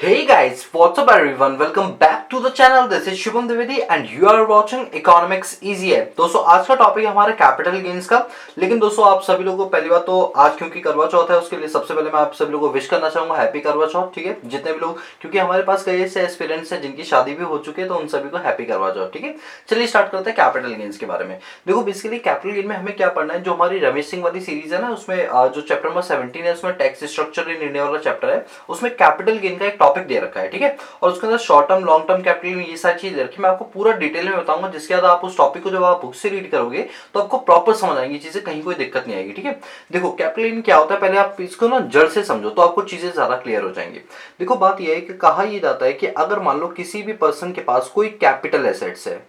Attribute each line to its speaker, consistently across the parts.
Speaker 1: Hey guys, what's up everyone? Welcome back to the channel. This is Shubham Dwivedi and you are watching Economics Easy है। दोस्तों आज का topic है हमारा capital gains का। लेकिन दोस्तों आप सभी लोगों को पहली बात तो आज क्योंकि करवा चौथ है उसके लिए सबसे पहले मैं आप सभी लोगों को विश करना चाहूंगा हैप्पी करवा चौथ। ठीक है, जितने भी लोग, क्योंकि हमारे पास कई ऐसे एस्पिरेंट्स हैं जिनकी शादी भी हो चुकी है तो उन सभी को हैप्पी करवा चौथ। ठीक है, चलिए स्टार्ट करते हैं कैपिटल गेन्स के बारे में। देखो बेसिकली कैपिटल गेन में हमें क्या पढ़ना है, जो हमारी रमेश सिंह वाली सीरीज है ना, उसमें जो चैप्टर नंबर 17 है उसमें टैक्स स्ट्रक्चर इन इंडिया वाला चैप्टर है, उसमें कैपिटल गेन का एक टॉपिक दे रखा है। ठीक है, और उसके अंदर short term long term capital ये सारी चीज रखी, मैं आपको पूरा डिटेल में बताऊंगा, जिसके बाद आप उस टॉपिक को जब आप बुक से रीड करोगे तो आपको प्रॉपर समझ आएंगी चीजें, कहीं कोई दिक्कत नहीं आएगी। ठीक है, देखो कैपिटल गेन क्या होता है, पहले आप इसको ना जड़ से समझो तो आपको चीजें ज्यादा क्लियर हो जाएंगी। देखो बात यह है कि कहा यह जाता है कि अगर मान लो किसी भी पर्सन के पास कोई कैपिटल एसेट्स है,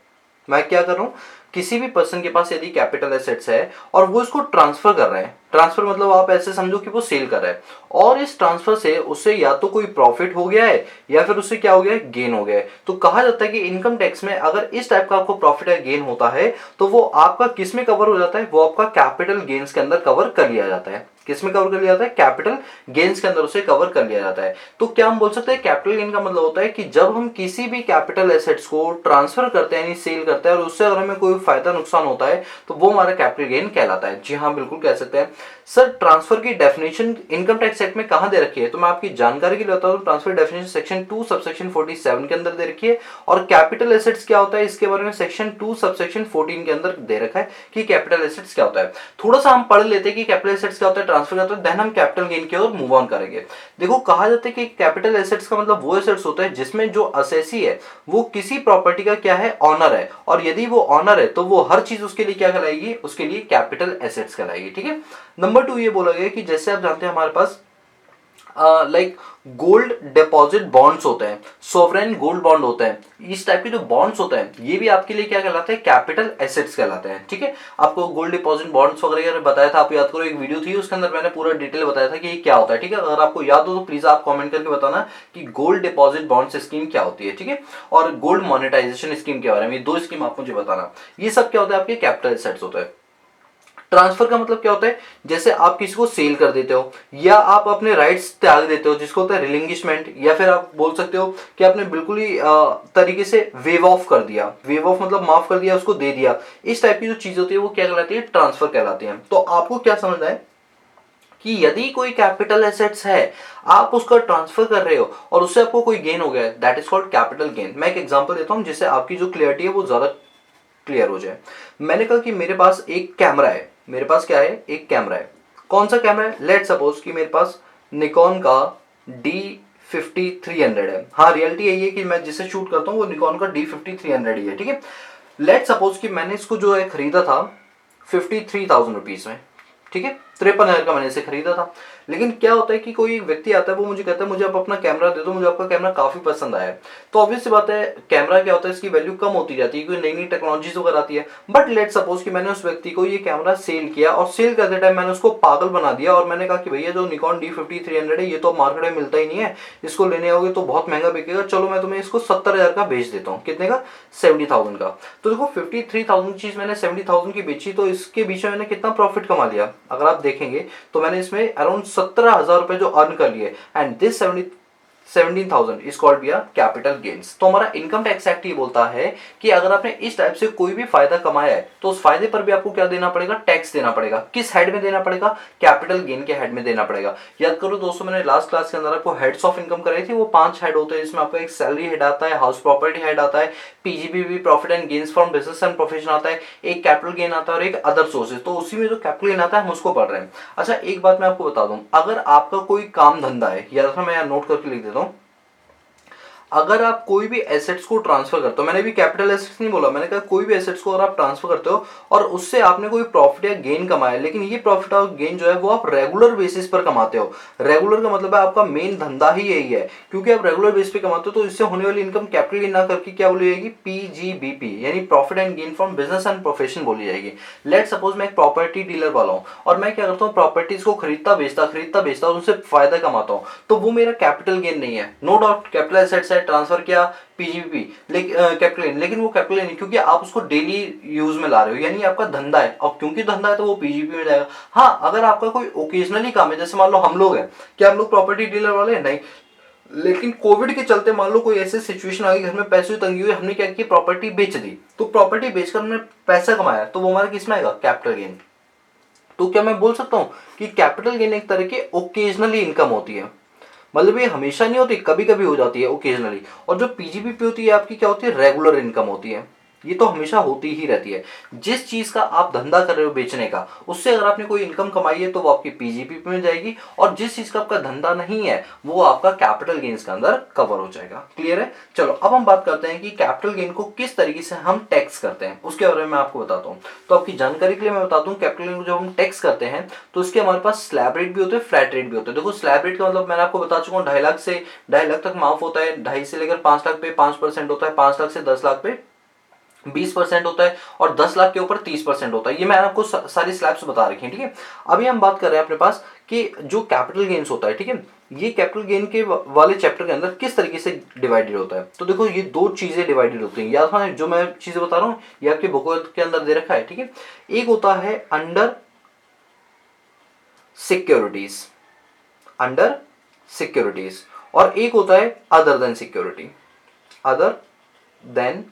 Speaker 1: मैं क्या कर रहा हूं, किसी भी पर्सन के पास यदि कैपिटल एसेट्स है और वो इसको ट्रांसफर कर रहे हैं, ट्रांसफर मतलब आप ऐसे समझो कि वो सेल कर रहा है, और इस ट्रांसफर से उससे या तो कोई प्रॉफिट हो गया है या फिर उससे क्या हो गया है, गेन हो गया है। तो कहा जाता है कि इनकम टैक्स में अगर इस टाइप का आपको प्रॉफिट या गेन होता है तो वो आपका किस में कवर हो जाता है, वो आपका कैपिटल गेन्स के अंदर कवर कर लिया जाता है। किस में कवर कर लिया जाता है, कैपिटल गेन्स के अंदर उसे कवर कर लिया जाता है। तो क्या हम बोल सकते हैं कैपिटल गेन का मतलब होता है कि जब हम किसी भी कैपिटल एसेट्स को ट्रांसफर करते हैं यानी सेल करते हैं और उससे अगर हमें कोई फायदा नुकसान होता है तो वो हमारा कैपिटल गेन कहलाता है। जी हाँ, बिल्कुल कह सकते हैं। सर ट्रांसफर की डेफिनेशन इनकम टैक्स एक्ट में कहां दे रखी है, तो मैं आपकी जानकारी के लिए बता दूं, ट्रांसफर डेफिनेशन सेक्शन 2 सबसेक्शन 47 के अंदर दे रखी है। और कैपिटल एसेट्स क्या होता है इसके बारे में सेक्शन 2 सबसेक्शन 14 के अंदर दे रखा है कि कैपिटल एसेट्स क्या होता है। थोड़ा सा हम पढ़ लेते हैं कि कैपिटल एसेट्स क्या होता है, ट्रांसफर क्या होता है, देन हम कैपिटल गेन की ओर मूव ऑन करेंगे। देखो कहा जाता है कि कैपिटल एसेट्स का मतलब वो एसेट्स होता है जिसमें जो असेसी है वो किसी प्रॉपर्टी का क्या है, ऑनर है, और यदि वो ऑनर है तो वो हर चीज उसके लिए क्या कहलाएगी, उसके लिए कैपिटल एसेट्स कहलाएगी। ठीक है, नंबर 2 ये बोला गया कि जैसे आप जानते हैं हमारे पास लाइक गोल्ड डिपॉजिट बॉन्ड्स होते हैं, सोवरेन गोल्ड बॉन्ड होते हैं, इस टाइप के जो बॉन्ड्स होते हैं ये भी आपके लिए क्या कहलाते हैं, कैपिटल एसेट्स कहलाते हैं। ठीक है, आपको गोल्ड डिपॉजिट बॉन्ड्स वगैरह बताया था, आप याद करो एक वीडियो थी उसके अंदर मैंने पूरा डिटेल बताया था कि ये क्या होता है। ठीक है, अगर आपको याद हो तो प्लीज आप कमेंट करके बताना कि गोल्ड डिपॉजिट बॉन्ड्स स्कीम क्या होती है। ठीक है, और गोल्ड मोनेटाइजेशन स्कीम के बारे में, ये दो स्कीम आप मुझे बताना। ये सब क्या होता है, आपके कैपिटल एसेट्स होता है। ट्रांसफर का मतलब क्या होता है, जैसे आप किसी को सेल कर देते हो या आप अपने राइट्स त्याग देते हो, जिसको होता है रिलिंगिशमेंट, या फिर आप बोल सकते हो कि आपने बिल्कुल ही तरीके से वेव ऑफ कर दिया, वेव ऑफ मतलब माफ कर दिया, उसको दे दिया। इस टाइप की जो चीज होती है वो क्या कहलाती है, ट्रांसफर कहलाती है। तो आपको क्या समझना है कि यदि कोई कैपिटल एसेट्स है, आप उसका ट्रांसफर कर रहे हो और उससे आपको कोई गेन हो गया, that is called capital gain. मैं एक एग्जांपल देता हूं जिससे आपकी जो क्लियरिटी है वो ज्यादा क्लियर हो जाए। मैंने कहा कि मेरे पास एक कैमरा है, मेरे पास क्या है, एक कैमरा है। कौन सा कैमरा है, लेट सपोज कि मेरे पास निकॉन का D5300 है। हाँ, रियलिटी यही है कि मैं जिसे शूट करता हूँ वो निकॉन का D5300 ही है। ठीक है, लेट सपोज कि मैंने इसको जो है खरीदा था 53,000 रुपीज में। ठीक है, 53,000 का मैंने इसे खरीदा था। लेकिन क्या होता है कि कोई एक व्यक्ति आता है, वो मुझे कहता है मुझे आप अपना कैमरा दे दो, मुझे आपका कैमरा काफी पसंद आया है। तो ऑब्वियस सी बात है कैमरा क्या होता है, इसकी वैल्यू कम होती जाती है क्योंकि नई नई टेक्नोलॉजीज वगैरह आती है। बट लेट सपोज कि मैंने उस व्यक्ति को ये कैमरा सेल किया और सेल करते टाइम मैंने उसको पागल बना दिया और मैंने कहा कि भैया जो निकॉन D5300 है ये तो मार्केट में मिलता ही नहीं है, इसको लेने आओगे तो बहुत महंगा बिकेगा, चलो मैं तुम्हें इसको 70,000 का बेच देता हूँ। कितने का, 70,000 का। तो देखो 53,000 चीज मैंने 70,000 की बेची, तो इसके बीच में मैंने कितना प्रॉफिट कमा लिया, अगर आप देखेंगे तो मैंने इसमें अराउंड 17,000 रुपए जो अर्न कर लिए। And this 17,000 is called be capital gains. तो हमारा इनकम टैक्स एक्ट ये बोलता है कि अगर आपने इस टाइप से कोई भी फायदा कमाया है तो उस फायदे पर भी आपको क्या देना पड़ेगा, टैक्स देना पड़ेगा। किस हेड में देना पड़ेगा, कैपिटल गेन के हेड में देना पड़ेगा। याद करो दोस्तों, मैंने लास्ट क्लास के अंदर आपको हेड्स ऑफ इनकम कराई थी, वो 5 हेड होते हैं, जिसमें आपको एक सैलरी हेड आता है, हाउस प्रॉपर्टी हेड आता है, PGBP profit and gains from business and profession आता है, एक कैपिटल गेन आता है और एक अदर सोर्सेज। तो उसी में जो कैपिटल गेन आता है हम उसको पढ़ रहे हैं। अच्छा एक बात मैं आपको बता दूं, अगर आपका कोई काम धंधा है, या मैं यहाँ नोट करके लिख देता हूँ, अगर आप कोई भी एसेट्स को ट्रांसफर करते हो, मैंने भी कैपिटल एसेट्स नहीं बोला, मैंने कहा कोई भी एसेट्स को अगर आप ट्रांसफर करते हो और उससे आपने कोई प्रॉफिट या गेन कमाया, लेकिन ये प्रॉफिट और गेन जो है वो आप रेगुलर बेसिस पर कमाते हो। रेगुलर का मतलब है आपका मेन धंधा ही यही है, क्योंकि आप रेगुलर बेस पे कमाते हो तो इससे होने वाली इनकम कैपिटल गेन ना करके क्या बोली जाएगी, PGBP यानी profit and gain from business and profession बोली जाएगी। लेट सपोज मैं एक प्रॉपर्टी डीलर वाला हूँ और मैं क्या करता हूँ, प्रॉपर्टीज को खरीदता बेचता और उनसे फायदा कमाता हूँ, तो वो मेरा कैपिटल गेन नहीं है। नो डाउट कैपिटल एसेट्स है, ट्रांसफर किया पीजीबीपी, कैपिटल गेन, लेकिन वो कैपिटल गेन क्योंकि आप उसको डेली यूज में ला रहे हो, यानी आपका धंधा है, और क्योंकि धंधा है तो वो पीजीबीपी में जाएगा। हाँ, अगर आपका कोई ओकेजनली काम है, जैसे मान लो हम लोग हैं, क्या हम लोग प्रॉपर्टी डीलर वाले हैं, नहीं, लेकिन कोविड के चलते मान लो कोई ऐसी सिचुएशन आ गई, घर में पैसे की तंगी हुई, हमने क्या किया, प्रॉपर्टी बेच दी, तो प्रॉपर्टी बेचकर हमने पैसा कमाया, तो वो हमारा किस में आएगा, कैपिटल गेन। तो क्या मैं बोल सकता हूँ कि कैपिटल गेन एक तरह की ओकेजनली इनकम होती है, मतलब ये हमेशा नहीं होती, कभी कभी हो जाती है ओकेजनली। और जो पीजीपीपी होती है आपकी क्या होती है, रेगुलर इनकम होती है, ये तो हमेशा होती ही रहती है। जिस चीज का आप धंधा कर रहे हो बेचने का, उससे अगर आपने कोई इनकम कमाई है तो वो आपकी पीजीपीपी में जाएगी, और जिस चीज का आपका धंधा नहीं है वो आपका कैपिटल गेन्स के अंदर कवर हो जाएगा। क्लियर है। चलो अब हम बात करते हैं कि कैपिटल गेन को किस तरीके से हम टैक्स करते हैं, उसके बारे में मैं आपको बताता हूँ। तो आपकी जानकारी के लिए मैं बताता हूँ, कैपिटल गेन को जब हम टैक्स करते हैं तो उसके हमारे पास स्लैब रेट भी होते हैं, फ्लैट रेट भी होते हैं। देखो स्लैब रेट का मतलब मैंने आपको बता चुका हूँ, 2.5 लाख से 2.5 लाख तक माफ होता है, 2.5 से लेकर 5 लाख पे 5% होता है, 5 लाख से 10 लाख पे 20% होता है, और 10 लाख के ऊपर 30% होता है। ये मैंने आपको सारी स्लैब्स बता रखी है, ठीक है। अभी हम बात कर रहे हैं अपने पास कि जो कैपिटल गेन्स होता है, ठीक है, ये कैपिटल गेन के वाले चैप्टर के अंदर किस तरीके से डिवाइडेड होता है। तो देखो ये दो चीजें डिवाइडेड होती हैं, याद है जो मैं चीजें बता रहा हूँ ये आपके बुक के अंदर दे रखा है, ठीक है। एक होता है अंडर सिक्योरिटीज, अंडर सिक्योरिटीज, और एक होता है other than security, other than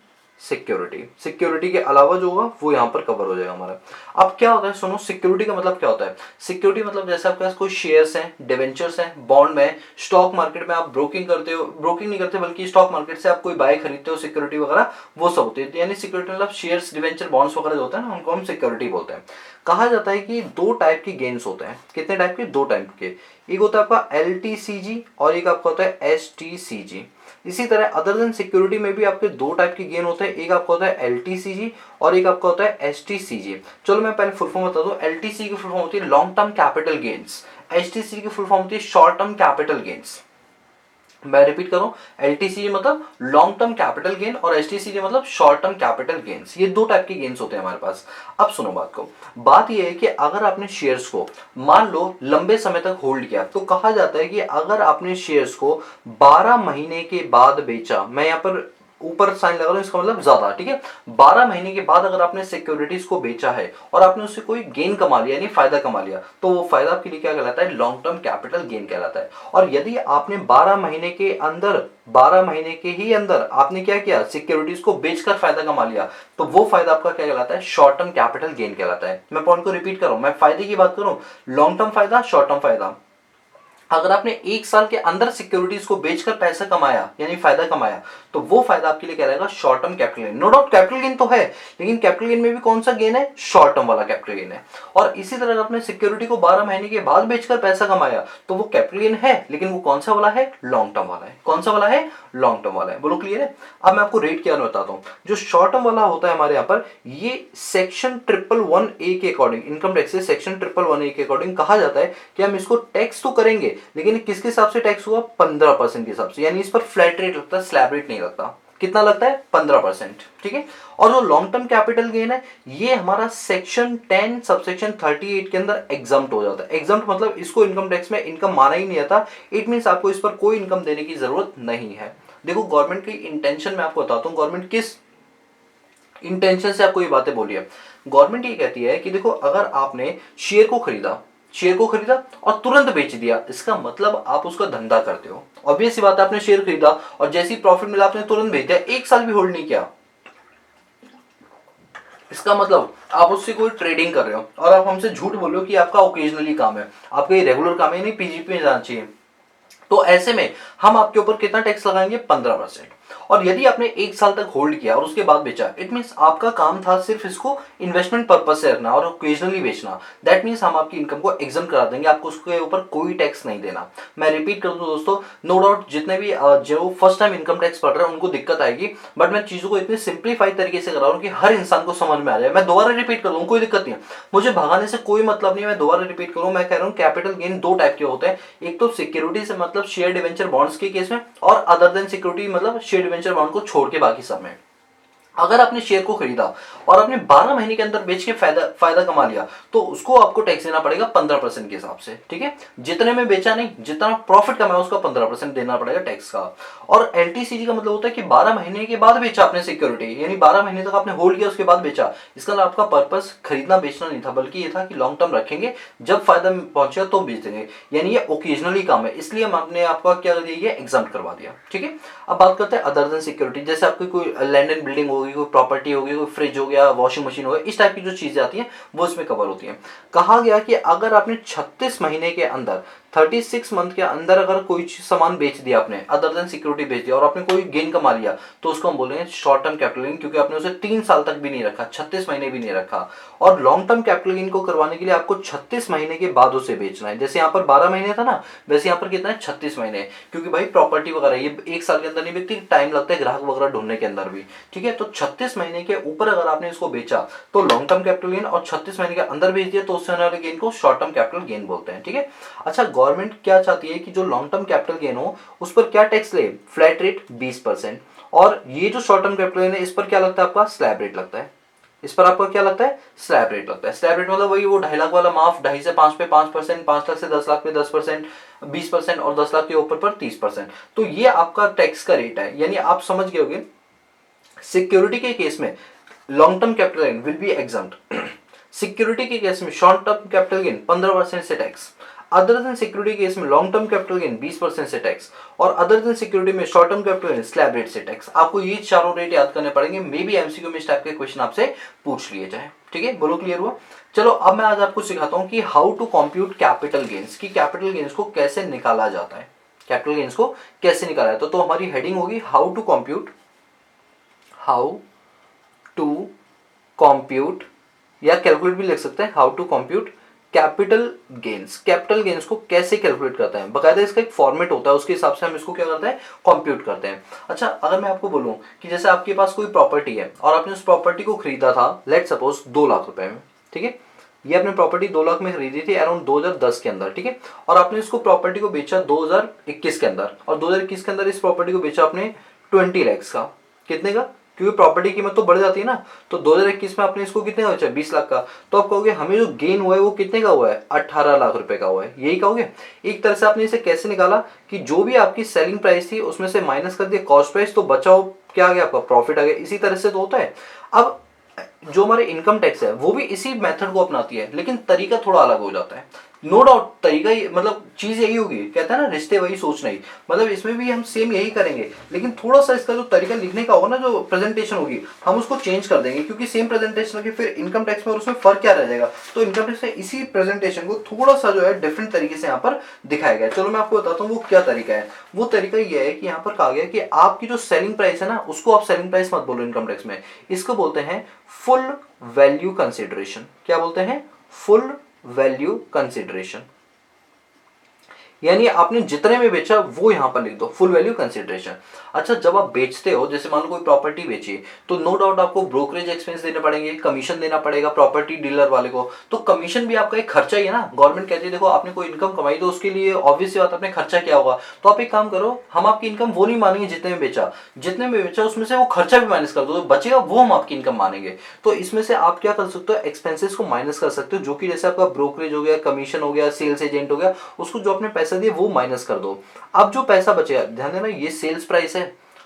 Speaker 1: security. Security के अलावा जो होगा वो यहाँ पर कवर हो जाएगा हमारा। अब क्या होता है, सुनो, सिक्योरिटी का मतलब क्या होता है। सिक्योरिटी मतलब जैसे आपके पास कोई शेयर्स हैं, डिवेंचर्स हैं, बॉन्ड में, स्टॉक मार्केट में आप ब्रोकिंग करते हो, ब्रोकिंग नहीं करते बल्कि स्टॉक मार्केट से आप कोई बाय खरीदते हो, सिक्योरिटी वगैरह वो सब होती है। यानी सिक्योरिटी मतलब शेयर्स, डिवेंचर, बॉन्ड्स वगैरह जो होता है ना, उनको हम सिक्योरिटी बोलते हैं। कहा जाता है कि दो टाइप की गेन्स होते हैं। कितने टाइप के, दो टाइप के। एक होता है आपका एलटीसीजी और एक आपका होता है एसटीसीजी। इसी तरह अदर देन सिक्योरिटी में भी आपके दो टाइप के गेन होते हैं, एक आपका होता है एलटीसीजी और एक आपका होता है एसटीसीजी। चलो मैं पहले फुल फॉर्म बता दूं। एलटीसी की फुल फॉर्म होती है long term capital gains, STC की फुल फॉर्म होती है शॉर्ट टर्म कैपिटल गेन्स। मैं रिपीट करूं, एलटीसी मतलब लॉन्ग टर्म कैपिटल गेन और एसटीसी मतलब शॉर्ट टर्म कैपिटल गेन्स। ये दो टाइप के गेन्स होते हैं हमारे पास। अब सुनो बात को, बात ये है कि अगर आपने शेयर्स को मान लो लंबे समय तक होल्ड किया, तो कहा जाता है कि अगर आपने शेयर्स को 12 महीने के बाद बेचा, मैं यहाँ पर ऊपर साइन लगा रहा हूं, इसका मतलब ज्यादा, ठीक है। 12 महीने के बाद अगर आपने सिक्योरिटीज को बेचा है और आपने उससे कोई गेन कमा लिया, यानी फायदा कमा लिया, तो वो फायदा आपके लिए क्या कहलाता है, लॉन्ग टर्म कैपिटल गेन कहलाता है। और यदि आपने 12 महीने के अंदर, 12 महीने के ही अंदर आपने क्या किया, सिक्योरिटीज को बेचकर फायदा कमा लिया, तो वो फायदा आपका क्या कहलाता है, शॉर्ट टर्म कैपिटल गेन कहलाता है। मैं पॉइंट को रिपीट कर रहा हूं, मैं फायदे की बात करूं, लॉन्ग टर्म फायदा, शॉर्ट टर्म फायदा। अगर आपने एक साल के अंदर सिक्योरिटीज को बेचकर पैसा कमाया यानी फायदा कमाया, तो वो फायदा आपके लिए क्या रहेगा, short term capital gain. No doubt capital gain तो है, लेकिन कैपिटल गेन में भी कौन सा गेन है, शॉर्ट टर्म वाला कैपिटल गेन है। और इसी तरह अगर आपने सिक्योरिटी को 12 महीने के बाद बेचकर पैसा कमाया, तो वो कैपिटल गेन है, लेकिन वो कौन सा वाला है, लॉन्ग टर्म वाला है। कौन सा वाला है, लॉन्ग टर्म वाला है। बोलो क्लियर है। अब मैं आपको रेट क्या बताता हूं। जो शॉर्ट टर्म वाला होता है हमारे यहाँ पर, ये सेक्शन 111A के अकॉर्डिंग, इनकम टैक्स से सेक्शन 111A के अकॉर्डिंग कहा जाता है कि हम इसको टैक्स तो करेंगे, लेकिन किसके हिसाब से टैक्स हुआ, 15% के हिसाब से, यानी इस पर फ्लैट रेट लगता है, स्लैब रेट नहीं लगता। कितना लगता है, 15%, ठीक है। और जो लॉन्ग टर्म कैपिटल गेन है, ये हमारा सेक्शन 10 सबसेक्शन 38 के अंदर एग्जम्प्ट हो जाता है। एग्जम्प्ट मतलब इसको इनकम टैक्स में इनकम माना ही नहीं जाता। इट मींस आपको इस पर कोई इनकम देने की जरूरत नहीं है। देखो गवर्नमेंट की इंटेंशन मैं आपको बताता हूँ, गवर्नमेंट किस इंटेंशन से आपको ये बातें बोली है। गवर्नमेंट ये कहती है कि देखो अगर आपने शेयर को खरीदा, शेयर को खरीदा और तुरंत बेच दिया, इसका मतलब आप उसका धंधा करते हो। ऑब्वियस सी बात है, आपने शेयर खरीदा और जैसे ही प्रॉफिट मिला आपने तुरंत बेच दिया, एक साल भी होल्ड नहीं किया, इसका मतलब आप उससे कोई ट्रेडिंग कर रहे हो। और आप हमसे झूठ बोल रहे हो कि आपका ओकेजनली काम है, आपका ये रेगुलर काम है, नहीं पीजीपी में जाना चाहिए। तो ऐसे में हम आपके ऊपर कितना टैक्स लगाएंगे, 15%। और यदि आपने एक साल तक होल्ड किया और उसके बाद बेचा, इट मींस आपका काम था सिर्फ इसको इन्वेस्टमेंट पर्पज से रखना और ओकेजनली बेचना। दैट मींस हम आपकी इनकम को एग्जाम करा देंगे, आपको उसके ऊपर कोई टैक्स नहीं देना। मैं रिपीट कर दूं दोस्तों, नो डाउट जितने भी जो फर्स्ट टाइम इनकम टैक्स पढ़ रहे हैं उनको दिक्कत आएगी, बट मैं चीजों को इतनी सिंप्लीफाइड तरीके से करा रहा हूं कि हर इंसान को समझ में आ जाए। मैं दोबारा रिपीट कर दूं, कोई दिक्कत नहीं है, मुझे भगाने से कोई मतलब नहीं है। मैं दोबारा रिपीट करूं, मैं कह रहा हूं कैपिटल गेन दो टाइप के होते हैं। एक तो सिक्योरिटी से मतलब शेयर डिवेंचर बॉन्ड्स के केस में, और अदर देन सिक्योरिटी मतलब शेयर डिवेंचर बॉन्ड को छोड़ के बाकी सब में। अगर आपने शेयर को खरीदा और आपने 12 महीने के अंदर बेच के फायदा फायदा कमा लिया, तो उसको आपको टैक्स देना पड़ेगा 15% के हिसाब से, ठीक है। जितने में बेचा नहीं, जितना प्रॉफिट कमाया उसका 15% देना पड़ेगा टैक्स का। और एलटीसीजी का मतलब होता है कि 12 महीने के बाद बेचा आपने सिक्योरिटी, यानी 12 महीने तक आपने होल्ड किया, उसके बाद बेचा। इसका आपका पर्पस खरीदना बेचना नहीं था, बल्कि ये था कि लॉन्ग टर्म रखेंगे, जब फायदा पहुंचेगा तो बेच देंगे, यानी ये ओकेजनली काम है, इसलिए हमने आपका क्या कर दिया, एग्जाम करवा दिया, ठीक है। अब बात करते हैं अदर देन सिक्योरिटी, जैसे आपकी कोई लैंड एंड बिल्डिंग होगी, कोई प्रॉपर्टी होगी, कोई फ्रिज हो गया, वॉशिंग मशीन हो गया, इस टाइप की जो चीजें आती हैं वो इसमें कवर होती हैं। कहा गया कि अगर आपने 36 महीने के अंदर, 36 मंथ के अंदर अगर कोई सामान बेच दिया आपने, अदर देन सिक्योरिटी बेच दिया और आपने कोई गेन कमा लिया, तो उसको हम बोलेंगे शॉर्ट टर्म कैपिटल गेन, क्योंकि आपने उसे 3 साल तक भी नहीं रखा, 36 महीने भी नहीं रखा। और लॉन्ग टर्म कैपिटल गेन को करवाने के लिए आपको 36 महीने के बाद उसे बेचना है। जैसे यहाँ पर 12 महीने था ना, वैसे यहाँ पर कितना है, 36 महीने, क्योंकि भाई प्रॉपर्टी वगैरह ये एक साल के अंदर नहीं बिकती, टाइम लगता है ग्राहक वगैरह ढूंढने के अंदर भी, ठीक है। तो 36 महीने के ऊपर अगर आपने इसको बेचा तो लॉन्ग टर्म कैपिटल गेन, और 36 महीने के अंदर बेच दिया तो उससे होने वाले गेन को शॉर्ट टर्म कैपिटल गेन बोलते हैं, ठीक है। अच्छा, गवर्नमेंट क्या चाहती है कि जो लॉन्ग टर्म कैपिटल गेन हो उस पर क्या टैक्स ले, फ्लैट रेट 20%, और ये जो शॉर्ट टर्म कैपिटल गेन है इस पर क्या लगता है, आपका स्लैब रेट लगता है। इस पर आपका क्या लगता है, स्लैब रेट लगता है। स्लैब रेट मतलब वही वो 2.5 लाख वाला माफ, 2.5 से 5 पे 5%, 5 लाख से 10 लाख पे 10%, 20%, और 10 लाख के ऊपर पर 30%। तो ये आपका टैक्स का रेट है, यानी आप समझ गए होंगे सिक्योरिटी के केस में long term capital gain will be exempt, security के केस में शॉर्ट टर्म कैपिटल गेन 15% से tax, other than security case में लॉन्ग टर्म कैपिटल गेन 20% से टैक्स, और अदर देन सिक्योरिटी में short term capital gain slab rate से tax. आपको ये चारों रेट याद करने पड़ेंगे, मे बी एमसीक्यू में इस टाइप के क्वेश्चन आपसे पूछ लिए जाए, ठीक है। बोलो क्लियर हुआ। चलो अब मैं आज आपको सिखाता हूं कि how to compute capital gains, की कैपिटल गेन्स को कैसे निकाला जाता है, कैपिटल गेन्स को कैसे निकाला जाता है। तो हमारी हेडिंग होगी how to compute, how to compute, या कैलकुलेट भी लिख सकते हैं, how to compute capital gains. Capital gains को कैसे कैलकुलेट करते हैं, बकायदा इसका एक फॉर्मेट होता है, उसके हिसाब से हम इसको क्या करते हैं, कंप्यूट करते हैं। अच्छा, अगर मैं आपको बोलूं कि जैसे आपके पास कोई प्रॉपर्टी है और आपने उस प्रॉपर्टी को खरीदा था लेट सपोज 2 लाख रुपए में, ठीक है। ये आपने प्रॉपर्टी 2 लाख में खरीदी थी अराउंड 2010 के अंदर, ठीक है। और आपने इसको प्रॉपर्टी को बेचा 2021 के अंदर, और 2021 के अंदर इस प्रॉपर्टी को बेचा आपने 20 लैक्स का। कितने का, क्योंकि प्रॉपर्टी की कीमत तो बढ़ जाती है ना। तो 2021 में आपने इसको कितने का बेचा, 20 लाख का। तो आप कहोगे हमें जो गेन हुआ है वो कितने का हुआ है, 18 लाख रुपए का हुआ है, यही कहोगे। एक तरह से आपने इसे कैसे निकाला कि जो भी आपकी सेलिंग प्राइस थी उसमें से माइनस कर दिया कॉस्ट प्राइस, तो बचाओ क्या आ गया, आपका प्रॉफिट आ गया। इसी तरह से तो होता है। अब जो हमारे इनकम टैक्स है वो भी इसी मेथड को अपनाती है, लेकिन तरीका थोड़ा अलग हो जाता है। नो डाउट तरीका ही, मतलब चीज यही होगी, कहता है ना रिश्ते वही सोच नहीं, मतलब इसमें भी हम सेम यही करेंगे, लेकिन थोड़ा सा इसका जो तरीका लिखने का होगा ना, जो प्रेजेंटेशन होगी हम उसको चेंज कर देंगे, क्योंकि सेम प्रेजेंटेशन होगी, फिर इनकम टैक्स में और उसमें फर्क क्या रह जाएगा। तो इनकम टैक्स में इसी प्रेजेंटेशन को थोड़ा सा जो है डिफरेंट तरीके से यहाँ पर दिखाया गया है। चलो मैं आपको बताता हूँ वो क्या तरीका है। वो तरीका ये है कि यहाँ पर कहा गया कि आपकी जो सेलिंग प्राइस है ना, उसको आप सेलिंग प्राइस मत बोलो इनकम टैक्स में, इसको बोलते हैं फुल वैल्यू कंसिडरेशन। क्या बोलते हैं, फुल वैल्यू कंसिडरेशन, यानी आपने जितने में बेचा वो यहां पर लिख दो, फुल वैल्यू कंसिडरेशन। अच्छा, जब आप बेचते हो, जैसे मान लो कोई प्रॉपर्टी बेची, तो नो डाउट आपको ब्रोकरेज एक्सपेंस देने पड़ेंगे, कमीशन देना पड़ेगा प्रॉपर्टी डीलर वाले को। तो कमीशन भी आपका एक खर्चा ही है ना। गवर्नमेंट कहती है देखो आपने कोई इनकम कमाई तो उसके लिए ऑब्वियस सी बात आपने खर्चा किया होगा। तो आप एक काम करो, हम आपकी इनकम वो नहीं मानेंगे जितने में बेचा, जितने में बेचा उसमें से वो खर्चा भी माइनस कर दो, तो बचेगा वो हम आपकी इनकम मानेंगे। तो इसमें से आप क्या कर सकते हो, एक्सपेंसेस को माइनस कर सकते हो, जो कि जैसे आपका ब्रोकरेज हो गया, कमीशन हो गया, सेल्स एजेंट हो गया, उसको जो आपने पैसा दिया वो माइनस कर दो। अब जो पैसा बचेगा, ध्यान देना ये सेल्स प्राइस है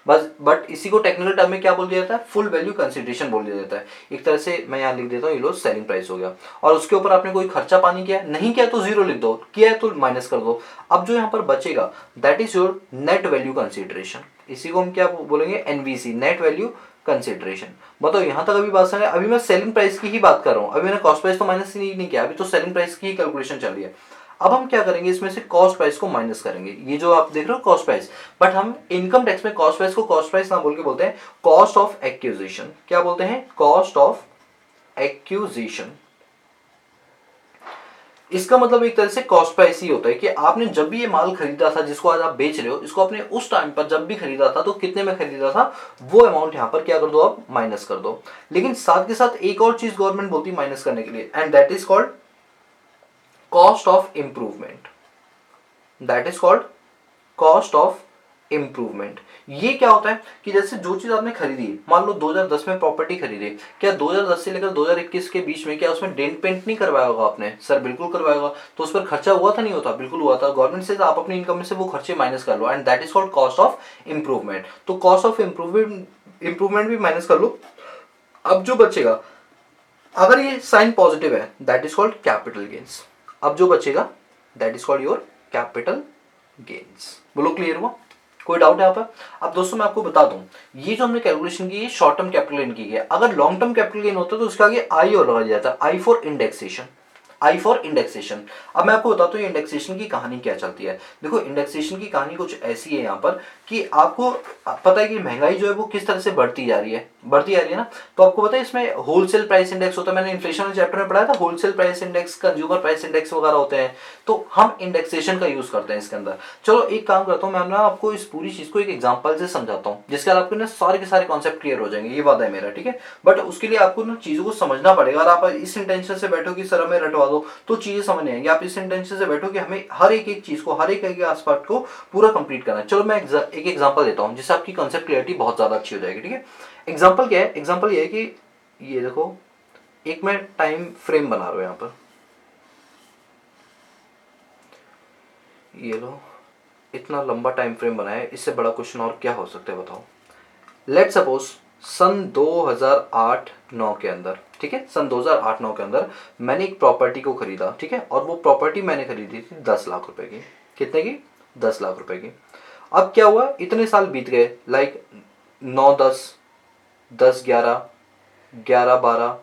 Speaker 1: बस, बट इसी को टेक्निकल टर्म में क्या बोल दिया जाता है, फुल वैल्यू कंसिडरेशन बोल दिया जाता है। एक तरह से मैं यहाँ लिख देता हूँ, ये लो सेलिंग प्राइस हो गया, और उसके ऊपर आपने कोई खर्चा पानी किया, नहीं किया तो जीरो लिख दो, किया है तो माइनस कर दो। अब जो यहाँ पर बचेगा that is your net value consideration. इसी को हम क्या बोलेंगे, एनवीसी, नेट वैल्यू कंसिडरेशन। बताओ यहाँ तक अभी बात समझ, अभी मैं सेलिंग प्राइस की ही बात कर रहा हूँ, अभी मैंने कॉस्ट प्राइस तो माइनस नहीं किया, अभी तो सेलिंग प्राइस की ही कैलकुलेशन चल रही है। अब हम क्या करेंगे, इसमें से कॉस्ट प्राइस को माइनस करेंगे, ये जो आप देख रहे हो कॉस्ट प्राइस, बट हम इनकम टैक्स में कॉस्ट प्राइस को कॉस्ट प्राइस ना बोल के बोलते हैं कॉस्ट ऑफ एक्विजिशन। क्या बोलते हैं, कॉस्ट ऑफ एक्विजिशन। इसका मतलब एक तरह से कॉस्ट प्राइस ही होता है कि आपने जब भी ये माल खरीदा था जिसको आज आप बेच रहे हो, इसको आपने उस टाइम पर जब भी खरीदा था तो कितने में खरीदा था, वो अमाउंट यहां पर क्या कर दो, आप माइनस कर दो। लेकिन साथ के साथ एक और चीज गवर्नमेंट बोलती है माइनस करने के लिए, and that is called cost of improvement. That is called cost of improvement. ये क्या होता है कि जैसे जो चीज आपने खरीदी, मान लो 2010 में प्रॉपर्टी खरीदी, क्या 2010 से लेकर 2021 के बीच में क्या उसमें डेंट पेंट नहीं करवाया होगा आपने? सर बिल्कुल करवाया होगा। तो उस पर खर्चा हुआ था नहीं होता? बिल्कुल हुआ था। गवर्नमेंट से आप अपनी इनकम में से वो खर्चे माइनस कर लो, and that is called cost of improvement. तो कॉस्ट ऑफ इम्प्रूवमेंट भी माइनस कर लो। अब जो बचेगा, अगर ये साइन पॉजिटिव है, that is called capital gains. अब जो बचेगा that is called your capital gains. बोलो क्लियर हुआ? कोई डाउट है यहाँ पर? अब दोस्तों मैं आपको बता दूं, ये जो हमने कैलकुलेशन की है शॉर्ट टर्म कैपिटल गेन की है। अगर लॉन्ग टर्म कैपिटल गेन होता तो उसके आगे आई और लगा दिया जाता, I for indexation. I for indexation. अब मैं आपको बताता हूँ ये इंडेक्सेशन की कहानी क्या चलती है। देखो इंडेक्सेशन की कहानी कुछ ऐसी है यहाँ पर कि आपको पता है कि महंगाई जो है वो किस तरह से बढ़ती जा रही है, बढ़ती जा रही है ना। तो आपको पता है इसमें होलसेल प्राइस इंडेक्स होता है, मैंने इन्फ्लेशन चैप्टर में पढ़ाया था, wholesale price index, consumer price index वगैरह होते हैं। तो हम इंडेक्सेशन का यूज करते हैं इसके अंदर। चलो एक काम करता हूँ, मैं ना आपको इस पूरी चीज को एक एग्जांपल से समझाता हूँ, जिसके बाद आपको ना सारे के सारे कॉन्सेप्ट क्लियर हो जाएंगे, ये वादा है मेरा, ठीक है। बट उसके लिए आपको ना चीजों को समझना पड़ेगा। अगर आप इस इंटेंशन से बैठो कि सर हमें रटवा दो, तो चीजें समझ नहीं आएंगी। आप इस इंटेंशन से बैठो कि हमें हर एक एक चीज को, हर एक एक एस्पेक्ट को पूरा कंप्लीट करना है। चलो मैं एक एग्जांपल देता हूँ जिससे आपकी कॉन्सेप्ट क्लियरिटी बहुत ज्यादा अच्छी हो जाएगी, ठीक है। एग्जांपल क्या है? एग्जांपल ये है कि ये देखो, एक मैं टाइम फ्रेम बना रहा हूं यहां पर, ये लो, इतना लंबा टाइम फ्रेम बनाया है, इससे बड़ा क्वेश्चन और क्या हो सकता है बताओ। लेट सपोज सन 2008-9 के अंदर, ठीक है, सन 2008-9 के अंदर मैंने एक प्रॉपर्टी को खरीदा, ठीक है, और वो प्रॉपर्टी मैंने खरीदी थी 10 लाख रुपए की। कितने की? 10 लाख रुपए की। अब क्या हुआ, इतने साल बीत गए, लाइक 9-10, 10-11, 11-12,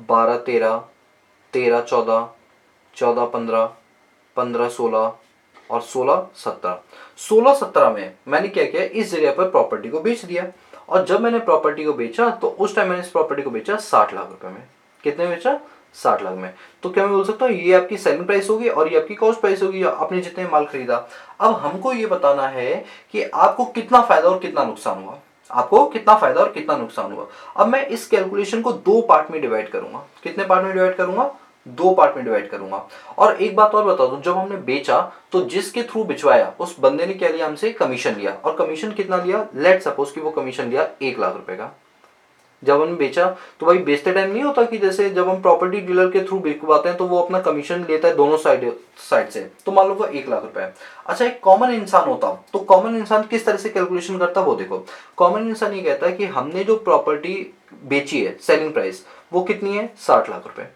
Speaker 1: 12-13, 13-14, 14-15, 15-16 और 16-17। 16-17 में मैंने क्या किया, इस जगह पर प्रॉपर्टी को बेच दिया। और जब मैंने प्रॉपर्टी को बेचा तो उस टाइम मैंने इस प्रॉपर्टी को बेचा 60 लाख रुपए में। कितने में बेचा? 60 लाख में। तो क्या मैं बोल सकता हूँ ये आपकी सेलिंग प्राइस होगी और ये आपकी कॉस्ट प्राइस होगी, आपने जितने माल खरीदा। अब हमको ये बताना है कि आपको कितना फायदा और कितना नुकसान हुआ, आपको कितना फायदा और कितना नुकसान हुआ। अब मैं इस कैलकुलेशन को दो पार्ट में डिवाइड करूंगा। कितने पार्ट में डिवाइड करूंगा? दो पार्ट में डिवाइड करूंगा। और एक बात और बता दूं, जब हमने बेचा तो जिसके थ्रू बिचवाया उस बंदे ने क्या लिया हमसे? कमीशन लिया। और कमीशन कितना लिया? लेट सपोज कि वो कमीशन लिया 1 लाख रुपए का। जब हमने बेचा तो भाई बेचते टाइम नहीं होता कि जैसे जब हम प्रॉपर्टी डीलर के थ्रू बिकवाते हैं तो वो अपना कमीशन लेता है दोनों साइड से, तो मान लो वो 1 लाख रुपए है। अच्छा एक कॉमन इंसान होता तो कॉमन इंसान किस तरह से कैलकुलेशन करता वो देखो। कॉमन इंसान ये कहता है कि हमने जो प्रॉपर्टी बेची है, सेलिंग प्राइस वो कितनी है? 60 लाख रुपए।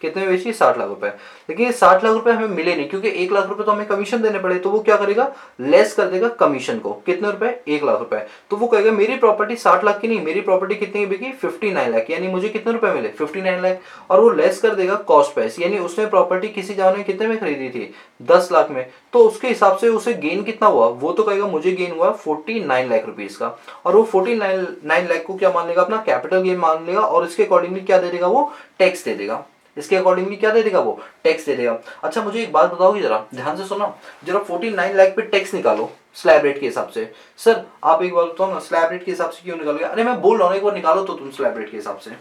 Speaker 1: कितने में बेची? 60 लाख रुपए। लेकिन ये 60 लाख रुपए हमें मिले नहीं क्योंकि 1 लाख रुपए तो हमें कमीशन देने पड़े। तो वो क्या करेगा? लेस कर देगा कमीशन को। कितने रुपए? 1 लाख रुपए। तो वो कहेगा मेरी प्रॉपर्टी 60 लाख की नहीं, मेरी प्रॉपर्टी कितनी की बिकी? 59 लाख, यानी मुझे कितने रुपए मिले? 59 लाख। और वो लेस कर देगा कॉस्ट प्राइस, यानी उसने प्रॉपर्टी किसी जगह ने कितने में खरीदी थी? 10 लाख में। तो उसके हिसाब से उसे गेन कितना हुआ? वो तो कहेगा मुझे गेन हुआ 49 लाख रुपीज का। और वो 49 लाख को क्या मान लेगा? अपना कैपिटल गेन मान लेगा। और इसके अकॉर्डिंगली क्या दे देगा? वो टैक्स दे देगा। इसके अकॉर्डिंगली क्या दे देगा? वो टैक्स दे देगा। अच्छा मुझे एक बात बताओगे, जरा ध्यान से सुनो, जरा 49 लाख पे टैक्स निकालो स्लैब रेट के हिसाब से। सर आप एक बार बताओ ना, स्लैब रेट के हिसाब से क्यों निकालोगे? अरे मैं बोल रहा हूँ एक बार निकालो तो तुम स्लैब रेट के हिसाब से।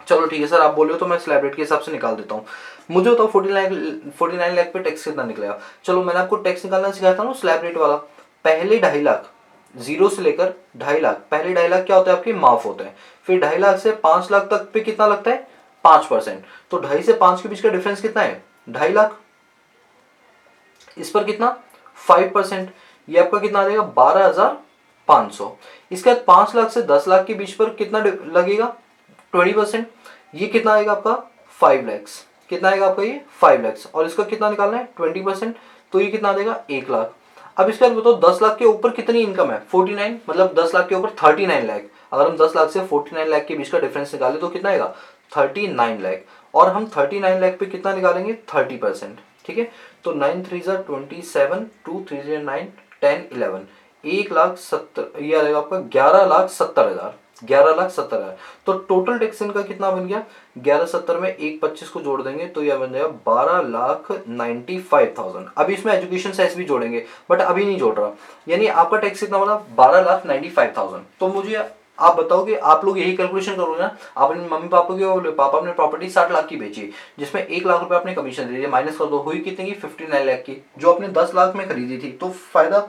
Speaker 1: चलो ठीक है सर, आप बोल रहे हो तो मैं स्लैब रेट के हिसाब से निकाल देता हूँ। मुझे बताओ 49 लाख पे टैक्स कितना निकलेगा? चलो मैंने आपको टैक्स निकालना सिखाता हूँ स्लैब रेट वाला। पहले 2.5 लाख, जीरो से लेकर 2.5 लाख, पहले 2.5 लाख क्या होता है आपके? माफ होते हैं। फिर 2.5 लाख से 5 लाख तक पे कितना लगता है? 5%। तो 2.5 से 5 के बीच का डिफरेंस कितना है? 2.5 लाख। इस पर कितना? 5%। ये आपका कितना आ जाएगा? 12,500। इसके बाद 5 लाख से 10 लाख के बीच पर कितना लगेगा? 20%। ये कितना आएगा आपका? 5 लैक्स। कितना आएगा आपका? ये 5 लैक्स। और इसका कितना निकालना है? 20%। तो ये कितना आ जाएगा? 1 लाख। अब इसके बाद बताओ 10 लाख के ऊपर कितनी इनकम है? 49, मतलब 10 लाख के ऊपर 39 लाख। अगर हम 10 लाख से 49 लाख के बीच का डिफरेंस निकाले तो कितना आएगा? 39 लाख। और हम 39 लाख पे कितना निकालेंगे? 30%। ठीक है, तो 9 3 27, 2 3 9, 10 11, 1,70,000, ये आएगा आपका 11,70,000। 11,70,000। तो टोटल टैक्स इनका कितना बन गया? 11,70 में 1,25 को जोड़ देंगे तो यह बन जाएगा 12,95,000। अभी इसमें एजुकेशन सेस भी जोड़ेंगे बट अभी नहीं जोड़ रहा। यानी आपका टैक्स कितना बना? 12,95,000। तो मुझे आप बताओगे, आप लोग यही कैलकुलेशन करोगे ना। आपने मम्मी पापा की बोले पापा ने प्रॉपर्टी 60 लाख की बेची, जिसमें 1 लाख रुपए आपने कमीशन दे दिया, माइनस कर दो, हुई कितने की? 59 लाख की, जो आपने 10 लाख में खरीदी थी। तो फायदा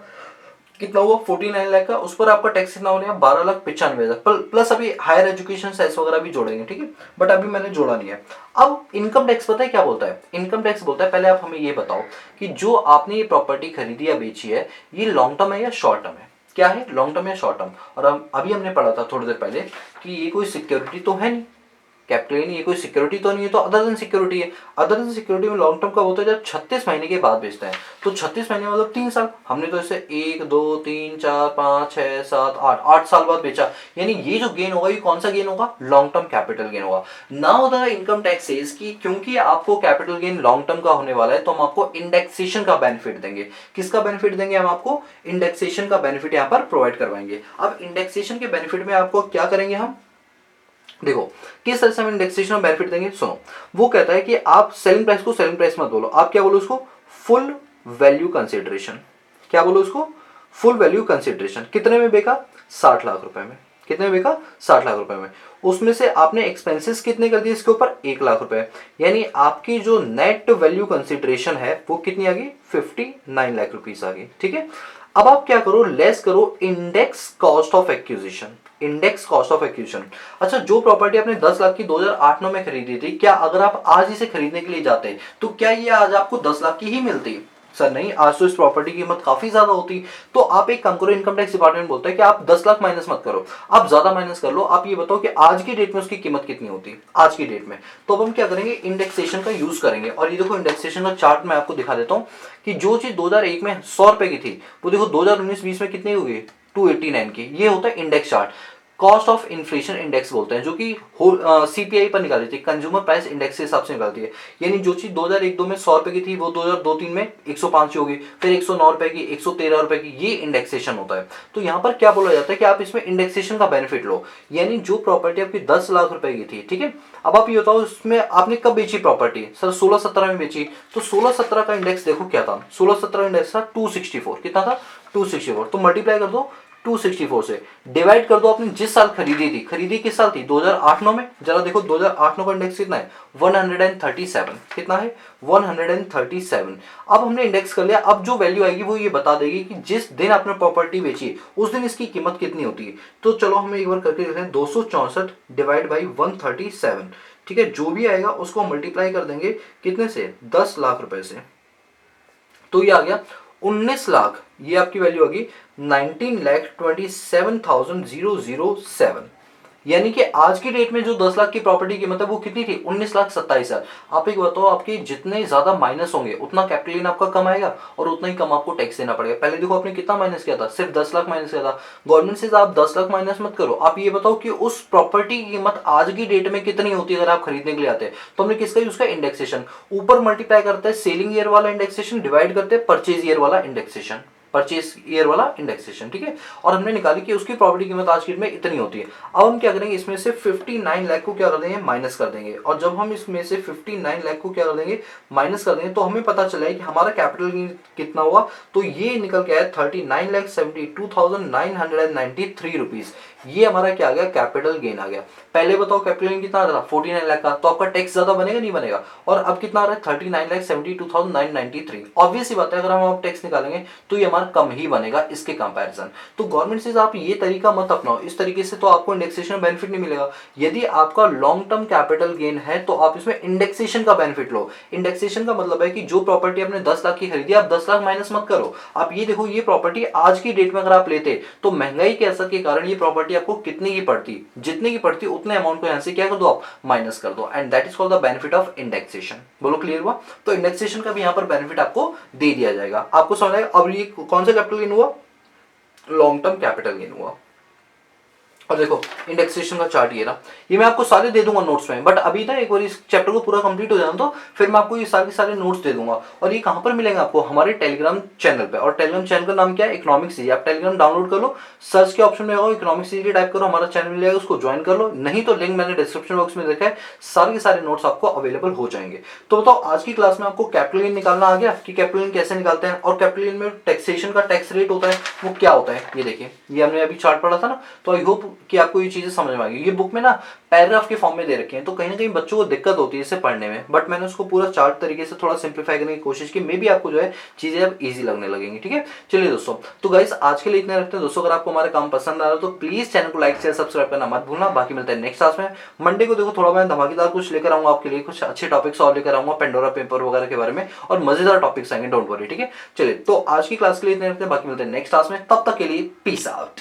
Speaker 1: कितना हुआ 49 लाख का, उस पर आपका टैक्स कितना होने 12,95,000 प्लस अभी हायर एजुकेशन सेस वगैरह भी जोड़ेंगे, ठीक है, बट अभी मैंने जोड़ा नहीं है। अब इनकम टैक्स पता है क्या बोलता है? इनकम टैक्स बोलता है, पहले आप हमें ये बताओ कि जो आपने ये प्रॉपर्टी खरीदी या बेची है, ये लॉन्ग टर्म है या शॉर्ट टर्म है? क्या है, लॉन्ग टर्म या शॉर्ट टर्म? और हम अभी हमने पढ़ा था थोड़ी देर पहले कि ये कोई सिक्योरिटी तो है नहीं, कैपिटल गेन ये कोई सिक्योरिटी तो नहीं है, तो अदर देन सिक्योरिटी है। अदर देन सिक्योरिटी में लॉन्ग टर्म कब होता है? जब 36 महीने के बाद बेचते हैं। तो 36 महीने मतलब 3 साल। हमने तो इसे 1 2 3 4 5 6 7 8 साल बाद बेचा, यानी ये जो गेन होगा ये कौन सा गेन होगा? लॉन्ग टर्म कैपिटल गेन होगा। Now the income tax says कि क्योंकि आपको कैपिटल गेन लॉन्ग टर्म का होने वाला है, तो हम आपको इंडेक्सेशन का बेनिफिट देंगे। किसका बेनिफिट देंगे? हम आपको इंडेक्सेशन का बेनिफिट यहाँ पर प्रोवाइड करवाएंगे। अब इंडेक्सेशन के बेनिफिट में आपको क्या करेंगे हम, देखो किस तरह से हम इंडेक्सेशन में बेनिफिट देंगे, सुनो। वो कहता है कि आप सेलिंग प्राइस को सेलिंग प्राइस मत बोलो, आप क्या बोलो उसको? Full value consideration. क्या बोलो उसको? Full value consideration. कितने में बेका? 60 लाख रुपए में। कितने में बेका? 60 लाख रुपए में। उसमें से आपने एक्सपेंसेस कितने कर दिए इसके ऊपर? 1 लाख रुपए, यानी आपकी जो नेट वैल्यू कंसिडरेशन है वो कितनी आ गई? 59 लाख रुपीस आ गई, ठीक है। अब आप क्या करो, लेस करो index cost of acquisition. Index cost of acquisition. अच्छा, जो प्रॉपर्टी आपने 10 लाख की 2008-9 में खरीदी थी, क्या अगर आप आज इसे खरीदने के लिए जाते तो क्या ये आज आपको 10 लाख की ही मिलती? सर नहीं, आज तो इस प्रॉपर्टी की कीमत काफी ज्यादा होती। तो आप एक काम करो, इनकम टैक्स डिपार्टमेंट बोलता है कि आप 10 लाख माइनस मत करो, आप ज्यादा माइनस कर लो। आप ये बताओ कि आज की डेट में उसकी कीमत कितनी होती, आज की डेट में। तो अब हम क्या करेंगे, इंडेक्सेशन का यूज करेंगे। और ये देखो इंडेक्सेशन का चार्ट मैं आपको दिखा देता हूँ कि जो चीज 2001 में 100 रुपए की थी, वो देखो 2019-20 में कितनी हो गई? 289 की। ये होता है index chart. Cost of inflation index बोलते हैं, जो कि सीपीआई पर निकाली थी, कंज्यूमर प्राइस इंडेक्स के हिसाब से निकालती है। यानी जो चीज 2001-2 में 100 रुपए की थी, वो 2002-3 में 105 होगी, फिर 109 रुपए की, 113 रुपए की। ये इंडेक्सेशन होता है। तो यहाँ पर क्या बोला जाता है कि आप इसमें इंडेक्सेशन का बेनिफिट लो। यानी जो प्रॉपर्टी आपकी 10 लाख रुपए की थी, ठीक है, अब आप ये बताओ उसमें आपने कब बेची प्रॉपर्टी? सर 16-17 में बेची। तो 16-17 का इंडेक्स देखो क्या था, 16-17 इंडेक्स था 264। कितना था? 264। तो मल्टीप्लाई कर दो 264 से, डिवाइड कर दो आपने जिस साल खरीदी थी। खरीदी किस साल थी? 2008-9 में। जरा देखो 2008-9 का इंडेक्स कितना है? 137। कितना है? 137। अब हमने इंडेक्स कर लिया। अब जो वैल्यू आएगी वो ये बता देगी कि जिस दिन आपने प्रॉपर्टी बेची उस दिन इसकी कीमत कितनी होती है। तो चलो हम एक बार करके देखते हैं, 264 डिवाइड बाई 137, ठीक है। जो भी आएगा उसको मल्टीप्लाई कर देंगे कितने से? 10 लाख रुपए से। तो ये आ गया 19 लाख। ये आपकी वैल्यू होगी 19,27,007। यानी कि आज की डेट में जो 10 लाख की प्रॉपर्टी की कीमत है वो कितनी थी? 19,27,000। आप एक बताओ, आपके जितने ज्यादा माइनस होंगे उतना कैपिटल गेन आपका कम आएगा और उतना ही कम आपको टैक्स देना पड़ेगा। पहले देखो आपने कितना माइनस किया था? सिर्फ 10 लाख माइनस किया था। गवर्नमेंट से आप 10 लाख माइनस मत करो, आप ये बताओ कि उस प्रॉपर्टी की कीमत आज की डेट में कितनी होती है अगर आप खरीदने के लिए आते हैं। तो हमने किसका यूज किया? इंडेक्सेशन। ऊपर मल्टीप्लाई करते हैं सेलिंग ईयर वाला इंडेक्सेशन, डिवाइड करते हैं परचेज ईयर वाला इंडेक्सेशन, परचेस ईयर वाला इंडेक्सेशन, ठीक है। और हमने निकाली कि उसकी प्रॉपर्टी कीमत आज की डेट में इतनी होती है। अब हम क्या करेंगे, इसमें से 59 लाख को क्या कर देंगे? माइनस कर देंगे। और जब हम इसमें से 59 लाख को क्या कर देंगे? माइनस कर देंगे, तो हमें पता चला है कि हमारा कैपिटल गेन कितना हुआ। तो ये निकल के आया 39,72,993 रुपीज। ये हमारा क्या आ गया? कैपिटल गेन आ गया। पहले बताओ कैपिटल गेन कितना आ रहा था? 49 लाख का। तो आपका टैक्स ज्यादा बनेगा नहीं बनेगा? और अब कितना आ रहा है? 39,72,993। ऑब्वियस सी बात है, अगर हम टैक्स निकालेंगे तो ये हमारा कम ही बनेगा इसके कंपैरिजन। तो गवर्नमेंट से आप ये तरीका मत अपनाओ, इस तरीके से तो आपको इंडेक्सेशन बेनिफिट नहीं मिलेगा। यदि आपका लॉन्ग टर्म कैपिटल गेन है तो आप इसमें इंडेक्सेशन का बेनिफिट लो। इंडेक्सेशन का मतलब है कि जो प्रॉपर्टी आपने 10 लाख की खरीदी, आप 10 लाख माइनस मत करो। आप ये देखो, ये प्रॉपर्टी आज की डेट में अगर आप लेते तो महंगाई के असर के कारण ये प्रॉपर्टी आपको कितनी की पड़ती? जितनी की पड़ती उतने अमाउंट को यहां से क्या कर दो? आप माइनस कर दो। And that is called the benefit of indexation. बोलो क्लियर हुआ? तो इंडेक्सेशन का भी यहां पर बेनिफिट आपको दे दिया जाएगा। आपको समझ आएगा? अब ये कौन सा कैपिटल गेन हुआ? लॉन्ग टर्म कैपिटल गेन हुआ। और देखो इंडेक्सेशन का चार्ट ये रहा, ये मैं आपको सारे दे दूंगा नोट्स में, बट अभी ना एक बार इस चैप्टर को पूरा कंप्लीट हो जाना तो फिर मैं आपको ये सारे सारे नोट्स दे दूंगा। और ये कहां पर मिलेंगे आपको? हमारे टेलीग्राम चैनल पे। और टेलीग्राम चैनल का नाम क्या है? Economics easy. आप टेलीग्राम डाउनलोड कर लो, सर्च के ऑप्शन में होगा इकोनॉमिक्स इजी टाइप करो, हमारा चैनल मिल जाएगा, उसको ज्वाइन कर लो। नहीं तो लिंक मैंने डिस्क्रिप्शन बॉक्स में देखा है, सारे के सारे नोट्स आपको अवेलेबल हो जाएंगे। तो बताओ आज की क्लास में आपको कैपिटल गेन निकालना आ गया कि कैपिटल गेन कैसे निकालते हैं, और कैपिटल गेन में टैक्सेशन का टैक्स रेट होता है वो क्या होता है। ये देखिए, ये हमने अभी चार्ट पढ़ा था ना। तो आई होप कि आपको ये चीजें समझ में आ गई। ये बुक में ना पैराग्राफ के फॉर्म में दे रखे हैं, तो कहीं ना कहीं बच्चों को दिक्कत होती है इसे पढ़ने में, बट मैंने उसको पूरा चार्ट तरीके से थोड़ा सिंप्लीफाई करने की कोशिश की। मे बी आपको जो है चीजें अब ईजी लगने लगेंगी। ठीक है, चलिए दोस्तों, तो गाइस आज के लिए इतना रखते हैं दोस्तों। अगर आपको हमारा काम पसंद आ रहा है तो प्लीज चैनल को लाइक शेयर सब्सक्राइब करना मत भूलना। बाकी मिलते हैं नेक्स्ट क्लास में। मंडे को देखो थोड़ा मैं धमाकेदार कुछ लेकर आऊंगा आपके लिए, कुछ अच्छे टॉपिक्स और लेकर आऊंगा पेंडोरा पेपर वगैरह के बारे में, और मजेदार टॉपिक्स आएंगे, डोंट वरी। ठीक है, चलिए तो आज की क्लास के लिए इतने रखते हैं, बाकी मिलते हैं नेक्स्ट क्लास में। तब तक के लिए पीस आउट।